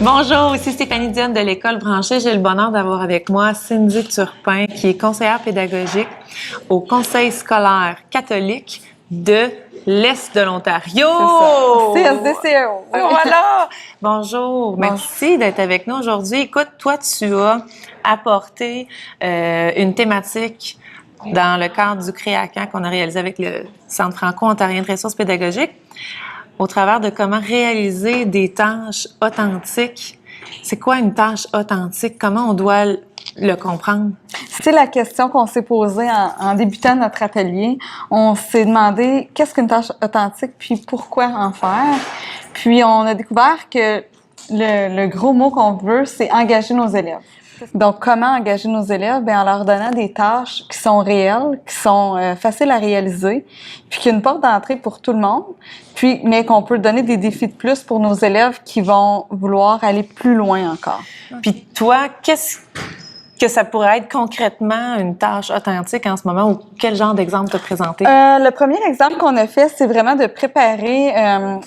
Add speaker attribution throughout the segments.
Speaker 1: Bonjour, ici Stéphanie Diane de l'École branchée. J'ai le bonheur d'avoir avec moi Cindy Turpin, qui est conseillère pédagogique au Conseil scolaire catholique de l'Est de l'Ontario.
Speaker 2: C'est ça. CSDCO.
Speaker 1: Voilà! Bonjour, merci d'être avec nous aujourd'hui. Écoute, toi, tu as apporté une thématique dans le cadre du CREACAN qu'on a réalisé avec le Centre franco-ontarien de ressources pédagogiques, au travers de comment réaliser des tâches authentiques. C'est quoi une tâche authentique? Comment on doit le comprendre?
Speaker 2: C'est la question qu'on s'est posée en débutant notre atelier. On s'est demandé qu'est-ce qu'une tâche authentique, puis pourquoi en faire. Puis on a découvert que le gros mot qu'on veut, c'est engager nos élèves. Donc, comment engager nos élèves? Bien, en leur donnant des tâches qui sont réelles, qui sont faciles à réaliser, puis qu'il y a une porte d'entrée pour tout le monde, puis mais qu'on peut donner des défis de plus pour nos élèves qui vont vouloir aller plus loin encore.
Speaker 1: Puis toi, qu'est-ce que ça pourrait être concrètement une tâche authentique en ce moment, ou quel genre d'exemple t'as présenté?
Speaker 2: Le premier exemple qu'on a fait, c'est vraiment de préparer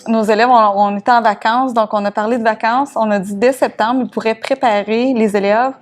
Speaker 2: nos élèves. On était en vacances, donc on a parlé de vacances. On a dit dès septembre, ils pourraient préparer, les élèves,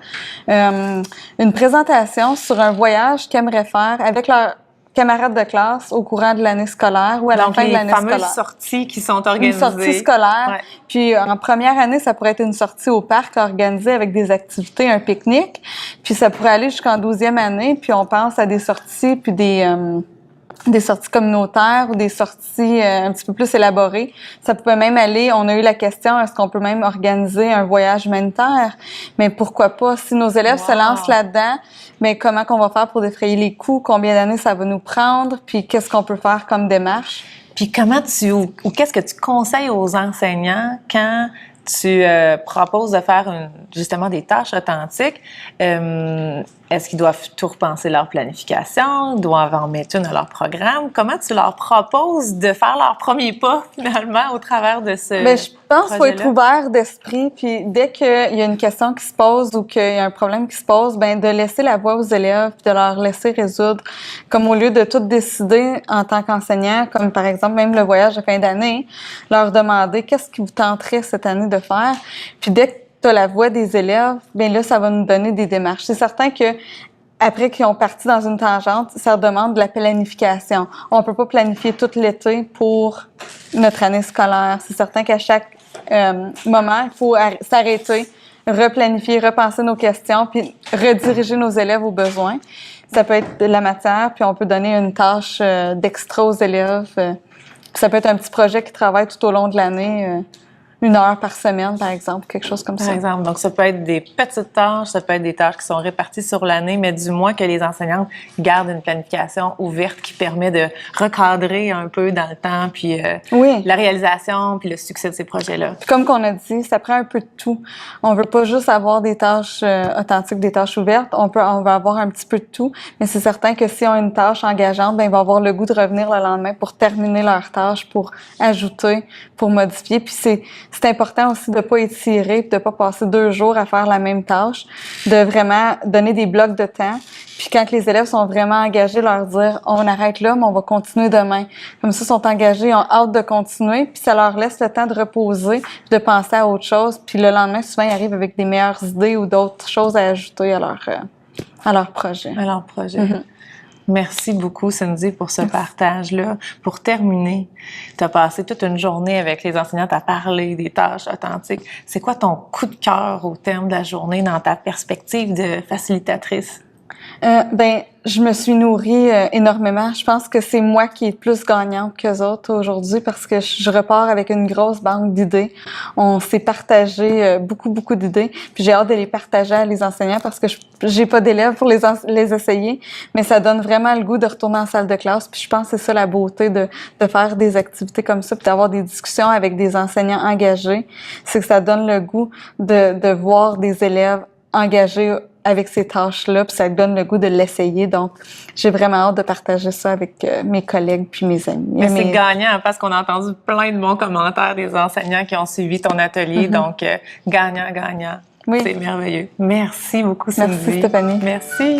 Speaker 2: une présentation sur un voyage qu'ils aimeraient faire avec leurs camarades de classe au courant de l'année scolaire ou à la fin de l'année scolaire.
Speaker 1: Donc, les fameuses sorties qui sont organisées.
Speaker 2: Une sortie scolaire. Ouais. Puis, en première année, ça pourrait être une sortie au parc organisée avec des activités, un pique-nique. Puis, ça pourrait aller jusqu'en 12e année. Puis, on pense à des sorties, puis des sorties communautaires ou des sorties un petit peu plus élaborées. Ça peut même aller, on a eu la question, est-ce qu'on peut même organiser un voyage humanitaire? Mais pourquoi pas? Si nos élèves se lancent là-dedans, mais comment qu'on va faire pour défrayer les coûts? Combien d'années ça va nous prendre? Puis qu'est-ce qu'on peut faire comme démarche?
Speaker 1: Puis comment ou qu'est-ce que tu conseilles aux enseignants quand tu proposes de faire justement des tâches authentiques? Est-ce qu'ils doivent tout repenser leur planification? Doivent en mettre une à leur programme? Comment tu leur proposes de faire leur premier pas, finalement, au travers de ce
Speaker 2: Bien, je pense qu'il faut être
Speaker 1: projet-là?
Speaker 2: ouvert d'esprit, puis dès qu'il y a une question qui se pose ou qu'il y a un problème qui se pose, bien, de laisser la voix aux élèves, puis de leur laisser résoudre. Comme au lieu de tout décider en tant qu'enseignant, comme par exemple même le voyage de fin d'année, leur demander qu'est-ce qui vous tenterait cette année de faire. Puis dès que tu as la voix des élèves, bien là, ça va nous donner des démarches. C'est certain que après qu'ils ont parti dans une tangente, ça demande de la planification. On peut pas planifier tout l'été pour notre année scolaire. C'est certain qu'à chaque moment, il faut s'arrêter, replanifier, repenser nos questions, puis rediriger nos élèves aux besoins. Ça peut être de la matière, puis on peut donner une tâche d'extra aux élèves. Ça peut être un petit projet qui travaille tout au long de l'année. 1 heure par semaine, par exemple, quelque chose comme ça.
Speaker 1: Par exemple, donc ça peut être des petites tâches, ça peut être des tâches qui sont réparties sur l'année, mais du moins que les enseignantes gardent une planification ouverte qui permet de recadrer un peu dans le temps, puis la réalisation, puis le succès de ces projets-là.
Speaker 2: Puis comme qu'on a dit, ça prend un peu de tout. On veut pas juste avoir des tâches authentiques, des tâches ouvertes. On va avoir un petit peu de tout, mais c'est certain que si on a une tâche engageante, ben ils vont avoir le goût de revenir le lendemain pour terminer leur tâche, pour ajouter, pour modifier. Puis c'est important aussi de pas étirer, de pas passer 2 jours à faire la même tâche, de vraiment donner des blocs de temps. Puis quand les élèves sont vraiment engagés, leur dire on arrête là, mais on va continuer demain. Comme ça, ils sont engagés, ils ont hâte de continuer, puis ça leur laisse le temps de reposer, de penser à autre chose. Puis le lendemain, souvent, ils arrivent avec des meilleures idées ou d'autres choses à ajouter à leur projet.
Speaker 1: À leur projet. Mm-hmm. Merci beaucoup, Cindy, pour ce partage-là. Pour terminer, tu as passé toute une journée avec les enseignantes à parler des tâches authentiques. C'est quoi ton coup de cœur au terme de la journée dans ta perspective de facilitatrice?
Speaker 2: Ben, je me suis nourrie énormément. Je pense que c'est moi qui est plus gagnante qu'eux autres aujourd'hui parce que je repars avec une grosse banque d'idées. On s'est partagé beaucoup d'idées. Puis j'ai hâte de les partager à les enseignants parce que j'ai pas d'élèves pour les essayer, mais ça donne vraiment le goût de retourner en salle de classe. Puis je pense que c'est ça la beauté de faire des activités comme ça, puis d'avoir des discussions avec des enseignants engagés. C'est que ça donne le goût de voir des élèves engagés avec ces tâches-là, puis ça donne le goût de l'essayer. Donc, j'ai vraiment hâte de partager ça avec mes collègues puis mes amis.
Speaker 1: Mais c'est gagnant parce qu'on a entendu plein de bons commentaires des enseignants qui ont suivi ton atelier. Donc, gagnant. Oui. C'est merveilleux. Merci beaucoup, Cindy.
Speaker 2: Merci, Stéphanie.
Speaker 1: Merci.